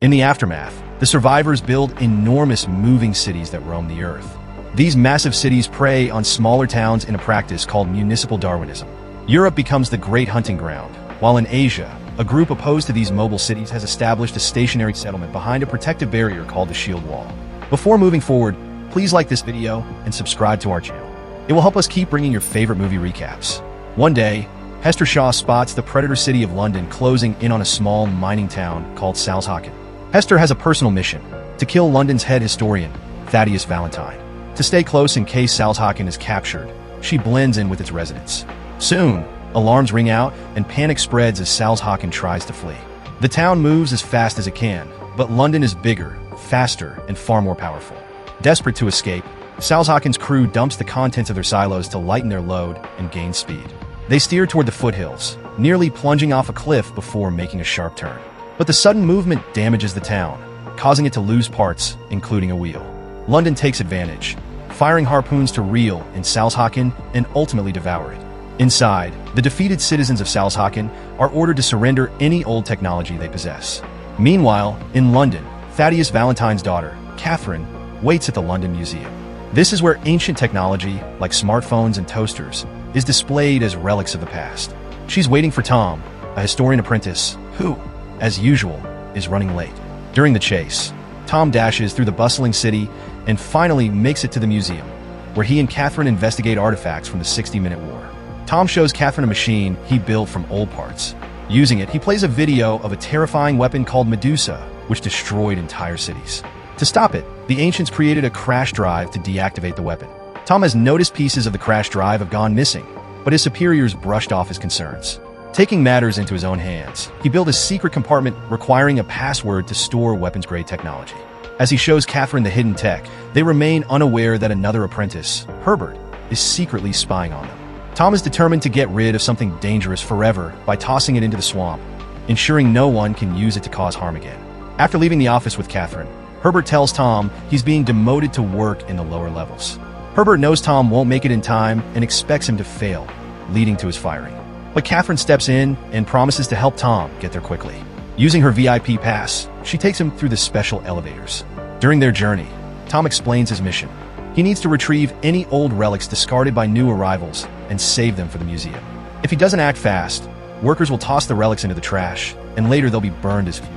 In the aftermath, the survivors build enormous moving cities that roam the earth. These massive cities prey on smaller towns in a practice called municipal Darwinism. Europe becomes the great hunting ground, while in Asia, a group opposed to these mobile cities has established a stationary settlement behind a protective barrier called the Shield Wall. Before moving forward, please like this video and subscribe to our channel. It will help us keep bringing your favorite movie recaps. One day, Hester Shaw spots the Predator city of London closing in on a small mining town called Salzhaken. Hester has a personal mission: to kill London's head historian, Thaddeus Valentine. To stay close in case Salzhaken is captured, she blends in with its residents. Soon, alarms ring out and panic spreads as Salzhaken tries to flee. The town moves as fast as it can, but London is bigger, faster, and far more powerful. Desperate to escape, Salzhaken's crew dumps the contents of their silos to lighten their load and gain speed. They steer toward the foothills, nearly plunging off a cliff before making a sharp turn. But the sudden movement damages the town, causing it to lose parts, including a wheel. London takes advantage, firing harpoons to reel in Salzhaken and ultimately devour it. Inside, the defeated citizens of Salzhaken are ordered to surrender any old technology they possess. Meanwhile, in London, Thaddeus Valentine's daughter, Catherine, waits at the London Museum. This is where ancient technology, like smartphones and toasters, is displayed as relics of the past. She's waiting for Tom, a historian apprentice, who, as usual, is running late. During the chase, Tom dashes through the bustling city and finally makes it to the museum, where he and Catherine investigate artifacts from the 60-minute war. Tom shows Catherine a machine he built from old parts. Using it, he plays a video of a terrifying weapon called Medusa, which destroyed entire cities. To stop it, the ancients created a crash drive to deactivate the weapon. Tom has noticed pieces of the crash drive have gone missing, but his superiors brushed off his concerns. Taking matters into his own hands, he built a secret compartment requiring a password to store weapons-grade technology. As he shows Catherine the hidden tech, they remain unaware that another apprentice, Herbert, is secretly spying on them. Tom is determined to get rid of something dangerous forever by tossing it into the swamp, ensuring no one can use it to cause harm again. After leaving the office with Catherine, Herbert tells Tom he's being demoted to work in the lower levels. Herbert knows Tom won't make it in time and expects him to fail, leading to his firing. But Catherine steps in and promises to help Tom get there quickly. Using her VIP pass, she takes him through the special elevators. During their journey, Tom explains his mission. He needs to retrieve any old relics discarded by new arrivals and save them for the museum. If he doesn't act fast, workers will toss the relics into the trash, and later they'll be burned as fuel.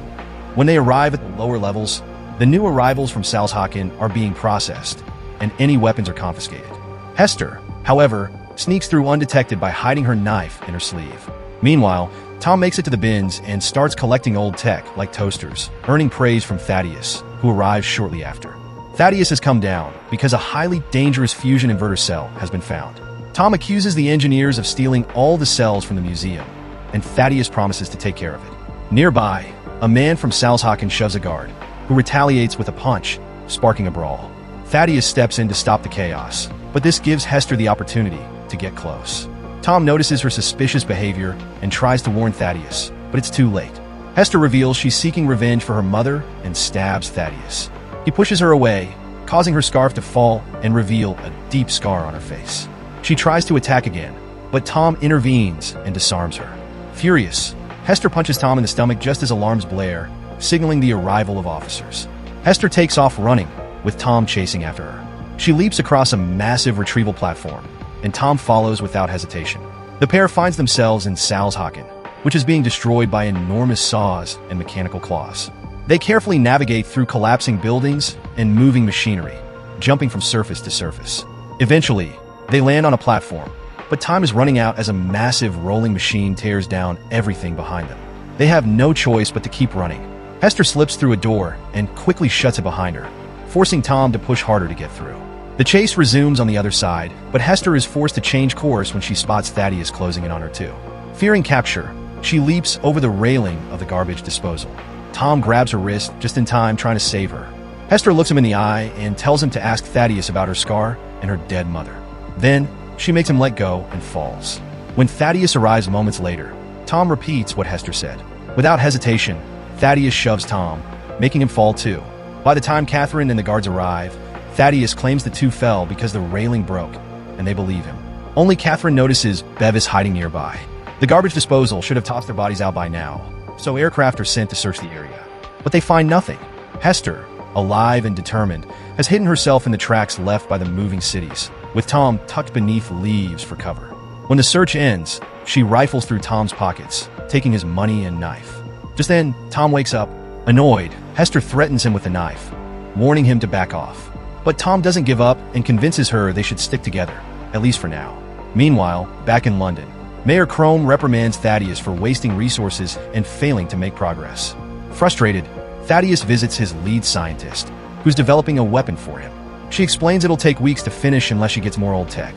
When they arrive at the lower levels, the new arrivals from Salzhaken are being processed, and any weapons are confiscated. Hester, however, sneaks through undetected by hiding her knife in her sleeve. Meanwhile, Tom makes it to the bins and starts collecting old tech like toasters, earning praise from Thaddeus, who arrives shortly after. Thaddeus has come down because a highly dangerous fusion inverter cell has been found. Tom accuses the engineers of stealing all the cells from the museum, and Thaddeus promises to take care of it. Nearby, a man from Salzhaken shoves a guard, who retaliates with a punch, sparking a brawl. Thaddeus steps in to stop the chaos, but this gives Hester the opportunity to get close. Tom notices her suspicious behavior and tries to warn Thaddeus, but it's too late. Hester reveals she's seeking revenge for her mother and stabs Thaddeus. He pushes her away, causing her scarf to fall and reveal a deep scar on her face. She tries to attack again, but Tom intervenes and disarms her. Furious, Hester punches Tom in the stomach just as alarms blare, signaling the arrival of officers. Hester takes off running, with Tom chasing after her. She leaps across a massive retrieval platform, and Tom follows without hesitation. The pair finds themselves in Salzhaken, which is being destroyed by enormous saws and mechanical claws. They carefully navigate through collapsing buildings and moving machinery, jumping from surface to surface. Eventually, they land on a platform, but time is running out as a massive rolling machine tears down everything behind them. They have no choice but to keep running. Hester slips through a door and quickly shuts it behind her, forcing Tom to push harder to get through. The chase resumes on the other side, but Hester is forced to change course when she spots Thaddeus closing in on her too. Fearing capture, she leaps over the railing of the garbage disposal. Tom grabs her wrist just in time, trying to save her. Hester looks him in the eye and tells him to ask Thaddeus about her scar and her dead mother. Then, she makes him let go and falls. When Thaddeus arrives moments later, Tom repeats what Hester said. Without hesitation, Thaddeus shoves Tom, making him fall too. By the time Catherine and the guards arrive, Thaddeus claims the two fell because the railing broke, and they believe him. Only Catherine notices Bevis hiding nearby. The garbage disposal should have tossed their bodies out by now, so aircraft are sent to search the area. but they find nothing. Hester, alive and determined, has hidden herself in the tracks left by the moving cities, with Tom tucked beneath leaves for cover. When the search ends, she rifles through Tom's pockets, taking his money and knife. Just then, Tom wakes up. Annoyed, Hester threatens him with a knife, warning him to back off. But Tom doesn't give up and convinces her they should stick together, at least for now. Meanwhile, back in London, Mayor Crome reprimands Thaddeus for wasting resources and failing to make progress. Frustrated, Thaddeus visits his lead scientist, who's developing a weapon for him. She explains it'll take weeks to finish unless she gets more old tech.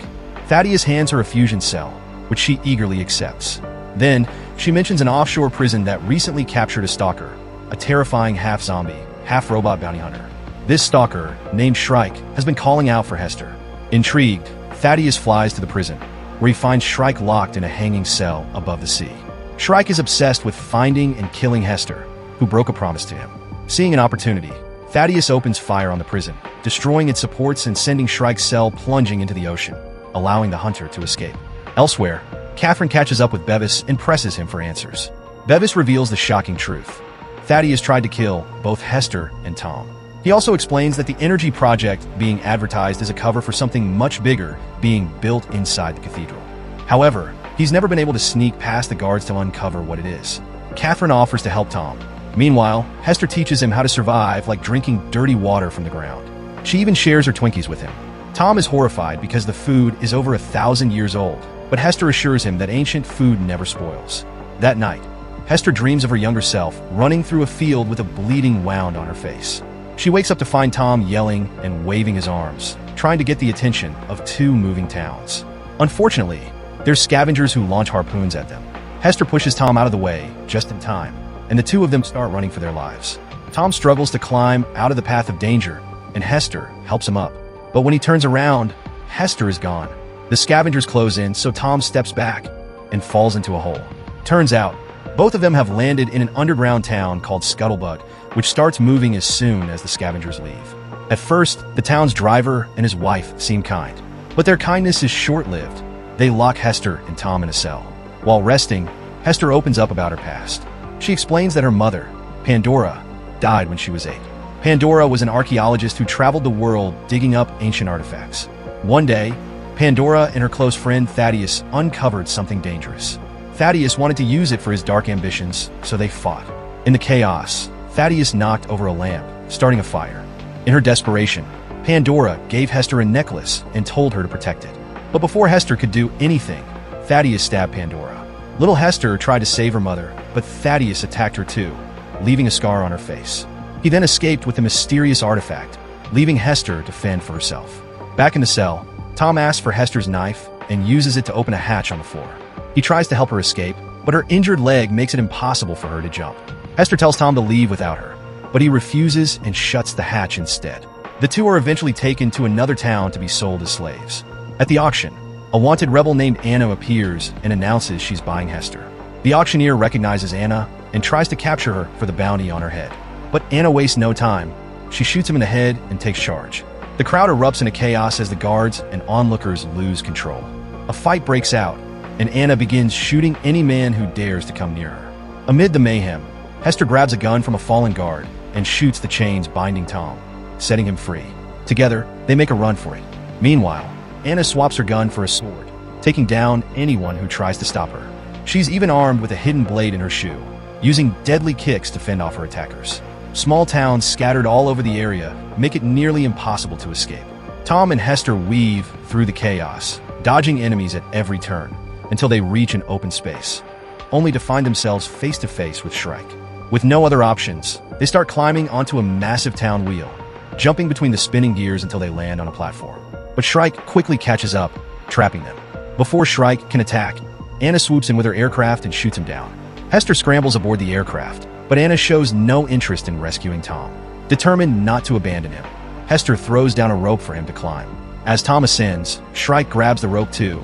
Thaddeus hands her a fusion cell, which she eagerly accepts. Then, she mentions an offshore prison that recently captured a stalker, a terrifying half-zombie, half-robot bounty hunter. This stalker, named Shrike, has been calling out for Hester. Intrigued, Thaddeus flies to the prison, where he finds Shrike locked in a hanging cell above the sea. Shrike is obsessed with finding and killing Hester, who broke a promise to him. Seeing an opportunity, Thaddeus opens fire on the prison, destroying its supports and sending Shrike's cell plunging into the ocean, allowing the hunter to escape. Elsewhere, Catherine catches up with Bevis and presses him for answers. Bevis reveals the shocking truth. Thaddeus tried to kill both Hester and Tom. He also explains that the energy project being advertised is a cover for something much bigger being built inside the cathedral. However, he's never been able to sneak past the guards to uncover what it is. Catherine offers to help Tom. Meanwhile, Hester teaches him how to survive like drinking dirty water from the ground. She even shares her Twinkies with him. Tom is horrified because the food is over 1,000 years old, but Hester assures him that ancient food never spoils. That night, Hester dreams of her younger self running through a field with a bleeding wound on her face. She wakes up to find Tom yelling and waving his arms, trying to get the attention of two moving towns. Unfortunately, there's scavengers who launch harpoons at them. Hester pushes Tom out of the way just in time, and the two of them start running for their lives. Tom struggles to climb out of the path of danger, and Hester helps him up. But when he turns around, Hester is gone. The scavengers close in, so Tom steps back and falls into a hole. Turns out, both of them have landed in an underground town called Scuttlebutt, which starts moving as soon as the scavengers leave. At first, the town's driver and his wife seem kind, but their kindness is short-lived. They lock Hester and Tom in a cell. While resting, Hester opens up about her past. She explains that her mother, Pandora, died when she was 8. Pandora was an archaeologist who traveled the world digging up ancient artifacts. One day, Pandora and her close friend Thaddeus uncovered something dangerous. Thaddeus wanted to use it for his dark ambitions, so they fought. In the chaos, Thaddeus knocked over a lamp, starting a fire. In her desperation, Pandora gave Hester a necklace and told her to protect it. But before Hester could do anything, Thaddeus stabbed Pandora. Little Hester tried to save her mother, but Thaddeus attacked her too, leaving a scar on her face. He then escaped with the mysterious artifact, leaving Hester to fend for herself. Back in the cell, Tom asks for Hester's knife and uses it to open a hatch on the floor. He tries to help her escape, but her injured leg makes it impossible for her to jump. Hester tells Tom to leave without her, but he refuses and shuts the hatch instead. The two are eventually taken to another town to be sold as slaves. At the auction, a wanted rebel named Anna appears and announces she's buying Hester. The auctioneer recognizes Anna and tries to capture her for the bounty on her head. But Anna wastes no time. She shoots him in the head and takes charge. The crowd erupts into chaos as the guards and onlookers lose control. A fight breaks out, and Anna begins shooting any man who dares to come near her. Amid the mayhem, Hester grabs a gun from a fallen guard and shoots the chains binding Tom, setting him free. Together, they make a run for it. Meanwhile, Anna swaps her gun for a sword, taking down anyone who tries to stop her. She's even armed with a hidden blade in her shoe, using deadly kicks to fend off her attackers. Small towns scattered all over the area make it nearly impossible to escape. Tom and Hester weave through the chaos, dodging enemies at every turn, until they reach an open space, only to find themselves face to face with Shrike. With no other options, they start climbing onto a massive town wheel, jumping between the spinning gears until they land on a platform. But Shrike quickly catches up, trapping them. Before Shrike can attack, Anna swoops in with her aircraft and shoots him down. Hester scrambles aboard the aircraft, but Anna shows no interest in rescuing Tom. Determined not to abandon him, Hester throws down a rope for him to climb. As Tom ascends, Shrike grabs the rope too,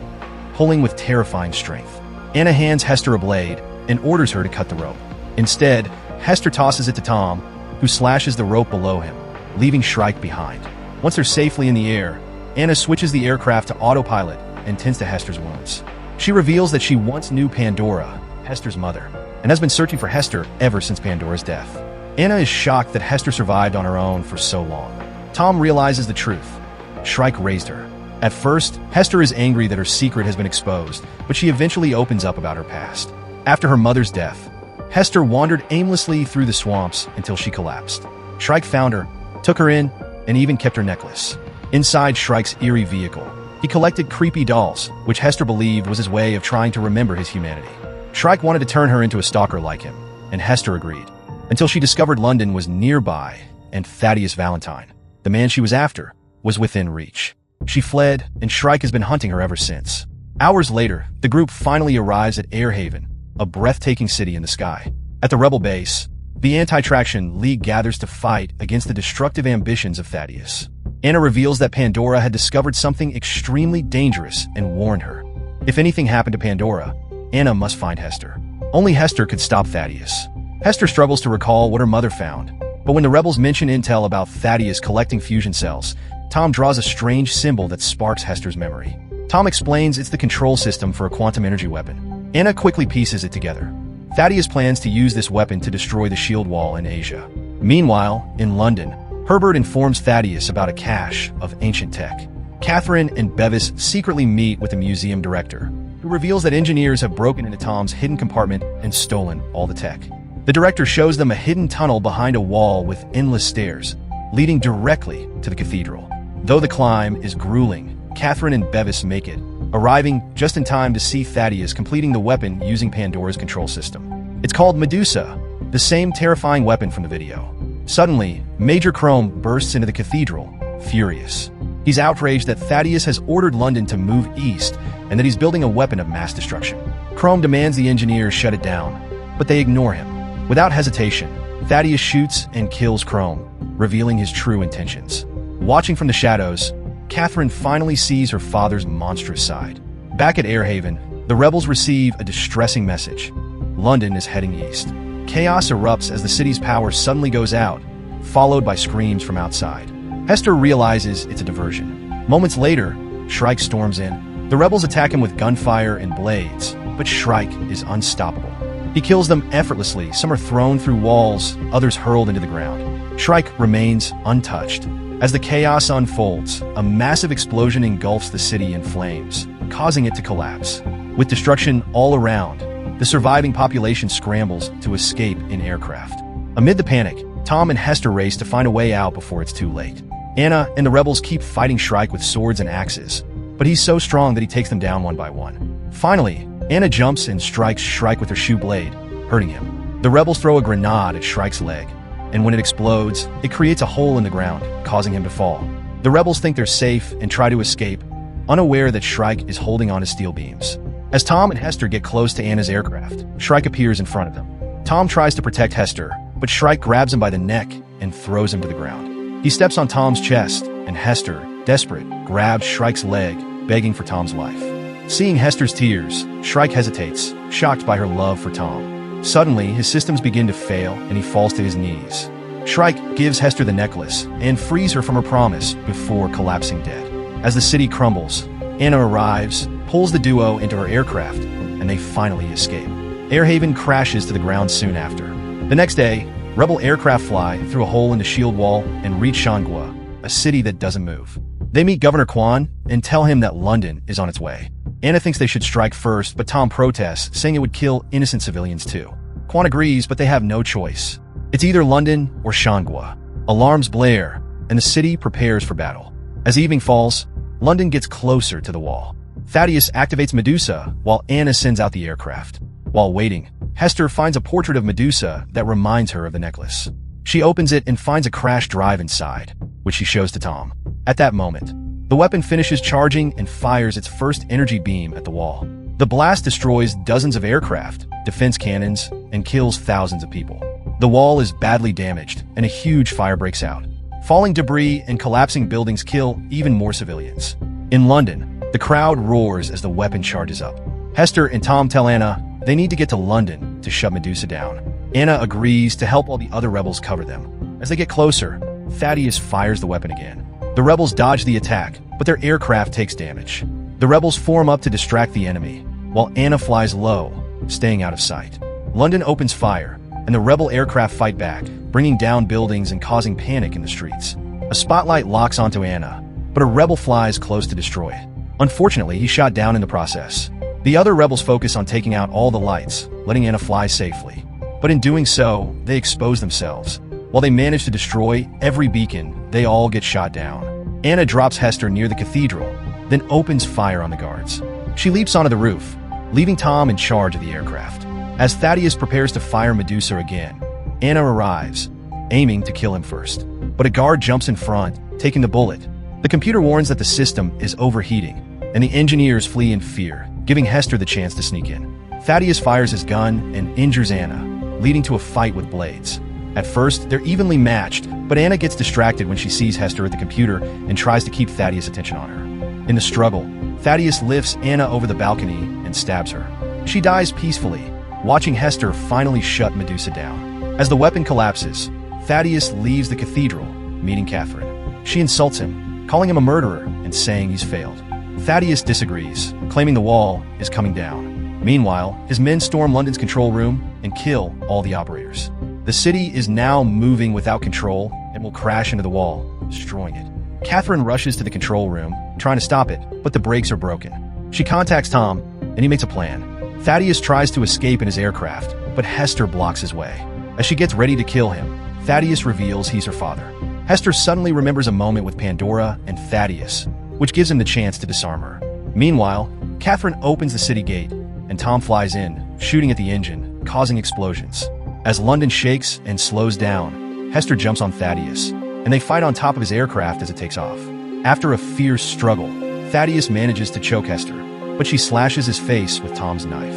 pulling with terrifying strength. Anna hands Hester a blade and orders her to cut the rope. Instead, Hester tosses it to Tom, who slashes the rope below him, leaving Shrike behind. Once they're safely in the air, Anna switches the aircraft to autopilot and tends to Hester's wounds. She reveals that she once knew Pandora, Hester's mother, and has been searching for Hester ever since Pandora's death. Anna is shocked that Hester survived on her own for so long. Tom realizes the truth. Shrike raised her. At first, Hester is angry that her secret has been exposed, but she eventually opens up about her past. After her mother's death, Hester wandered aimlessly through the swamps until she collapsed. Shrike found her, took her in, and even kept her necklace. Inside Shrike's eerie vehicle, he collected creepy dolls, which Hester believed was his way of trying to remember his humanity. Shrike wanted to turn her into a stalker like him, and Hester agreed, until she discovered London was nearby and Thaddeus Valentine, the man she was after, was within reach. She fled, and Shrike has been hunting her ever since. Hours later, the group finally arrives at Airhaven, a breathtaking city in the sky. At the rebel base, the Anti-Traction League gathers to fight against the destructive ambitions of Thaddeus. Anna reveals that Pandora had discovered something extremely dangerous and warned her. If anything happened to Pandora, Anna must find Hester. Only Hester could stop Thaddeus. Hester struggles to recall what her mother found, but when the rebels mention intel about Thaddeus collecting fusion cells, Tom draws a strange symbol that sparks Hester's memory. Tom explains it's the control system for a quantum energy weapon. Anna quickly pieces it together. Thaddeus plans to use this weapon to destroy the shield wall in Asia. Meanwhile, in London, Herbert informs Thaddeus about a cache of ancient tech. Catherine and Bevis secretly meet with the museum director, who reveals that engineers have broken into Tom's hidden compartment and stolen all the tech. The director shows them a hidden tunnel behind a wall with endless stairs, leading directly to the cathedral. Though the climb is grueling, Catherine and Bevis make it, arriving just in time to see Thaddeus completing the weapon using Pandora's control system. It's called Medusa, the same terrifying weapon from the video. Suddenly, Major Chrome bursts into the cathedral, furious. He's outraged that Thaddeus has ordered London to move east and that he's building a weapon of mass destruction. Chrome demands the engineers shut it down, but they ignore him. Without hesitation, Thaddeus shoots and kills Chrome, revealing his true intentions. Watching from the shadows, Catherine finally sees her father's monstrous side. Back at Airhaven, the rebels receive a distressing message. London is heading east. Chaos erupts as the city's power suddenly goes out, followed by screams from outside. Hester realizes it's a diversion. Moments later, Shrike storms in. The rebels attack him with gunfire and blades, but Shrike is unstoppable. He kills them effortlessly. Some are thrown through walls, others hurled into the ground. Shrike remains untouched. As the chaos unfolds, a massive explosion engulfs the city in flames, causing it to collapse. With destruction all around, the surviving population scrambles to escape in aircraft. Amid the panic, Tom and Hester race to find a way out before it's too late. Anna and the rebels keep fighting Shrike with swords and axes, but he's so strong that he takes them down one by one. Finally, Anna jumps and strikes Shrike with her shoe blade, hurting him. The rebels throw a grenade at Shrike's leg, and when it explodes, it creates a hole in the ground, causing him to fall. The rebels think they're safe and try to escape, unaware that Shrike is holding on to steel beams. As Tom and Hester get close to Anna's aircraft, Shrike appears in front of them. Tom tries to protect Hester, but Shrike grabs him by the neck and throws him to the ground. He steps on Tom's chest, and Hester, desperate, grabs Shrike's leg, begging for Tom's life. Seeing Hester's tears, Shrike hesitates, shocked by her love for Tom. Suddenly, his systems begin to fail, and he falls to his knees. Shrike gives Hester the necklace and frees her from her promise before collapsing dead. As the city crumbles, Anna arrives, pulls the duo into her aircraft, and they finally escape. Airhaven crashes to the ground soon after. The next day, rebel aircraft fly through a hole in the shield wall and reach Shangua, a city that doesn't move. They meet Governor Quan and tell him that London is on its way. Anna thinks they should strike first, but Tom protests, saying it would kill innocent civilians too. Quan agrees, but they have no choice. It's either London or Shangua. Alarms blare, and the city prepares for battle. As evening falls, London gets closer to the wall. Thaddeus activates Medusa, while Anna sends out the aircraft. While waiting, Hester finds a portrait of Medusa that reminds her of the necklace. She opens it and finds a crash drive inside, which she shows to Tom. At that moment, the weapon finishes charging and fires its first energy beam at the wall. The blast destroys dozens of aircraft, defense cannons, and kills thousands of people. The wall is badly damaged, and a huge fire breaks out. Falling debris and collapsing buildings kill even more civilians. In London, the crowd roars as the weapon charges up. Hester and Tom tell Anna they need to get to London to shut Medusa down. Anna agrees to help while the other rebels cover them. As they get closer, Thaddeus fires the weapon again. The rebels dodge the attack, but their aircraft takes damage. The rebels form up to distract the enemy, while Anna flies low, staying out of sight. London opens fire, and the rebel aircraft fight back, bringing down buildings and causing panic in the streets. A spotlight locks onto Anna, but a rebel flies close to destroy it. Unfortunately, he's shot down in the process. The other rebels focus on taking out all the lights, letting Anna fly safely. But in doing so, they expose themselves. While they manage to destroy every beacon, they all get shot down. Anna drops Hester near the cathedral, then opens fire on the guards. She leaps onto the roof, leaving Tom in charge of the aircraft. As Thaddeus prepares to fire Medusa again, Anna arrives, aiming to kill him first. But a guard jumps in front, taking the bullet. The computer warns that the system is overheating, and the engineers flee in fear, giving Hester the chance to sneak in. Thaddeus fires his gun and injures Anna, leading to a fight with blades. At first, they're evenly matched, but Anna gets distracted when she sees Hester at the computer and tries to keep Thaddeus' attention on her. In the struggle, Thaddeus lifts Anna over the balcony and stabs her. She dies peacefully, watching Hester finally shut Medusa down. As the weapon collapses, Thaddeus leaves the cathedral, meeting Catherine. She insults him, calling him a murderer and saying he's failed. Thaddeus disagrees, claiming the wall is coming down. Meanwhile, his men storm London's control room and kill all the operators. The city is now moving without control and will crash into the wall, destroying it. Catherine rushes to the control room, trying to stop it, but the brakes are broken. She contacts Tom, and he makes a plan. Thaddeus tries to escape in his aircraft, but Hester blocks his way. As she gets ready to kill him, Thaddeus reveals he's her father. Hester suddenly remembers a moment with Pandora and Thaddeus, which gives him the chance to disarm her. Meanwhile, Catherine opens the city gate, and Tom flies in, shooting at the engine, causing explosions. As London shakes and slows down, Hester jumps on Thaddeus, and they fight on top of his aircraft as it takes off. After a fierce struggle, Thaddeus manages to choke Hester, but she slashes his face with Tom's knife.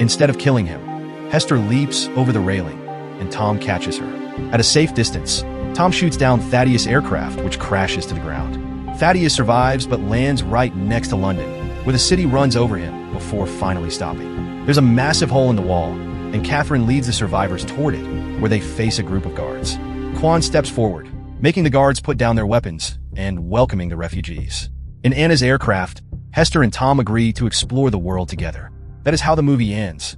Instead of killing him, Hester leaps over the railing, and Tom catches her. At a safe distance, Tom shoots down Thaddeus' aircraft, which crashes to the ground. Thaddeus survives but lands right next to London, where the city runs over him before finally stopping. There's a massive hole in the wall, and Catherine leads the survivors toward it, where they face a group of guards. Quan steps forward, making the guards put down their weapons and welcoming the refugees. In Anna's aircraft, Hester and Tom agree to explore the world together. That is how the movie ends.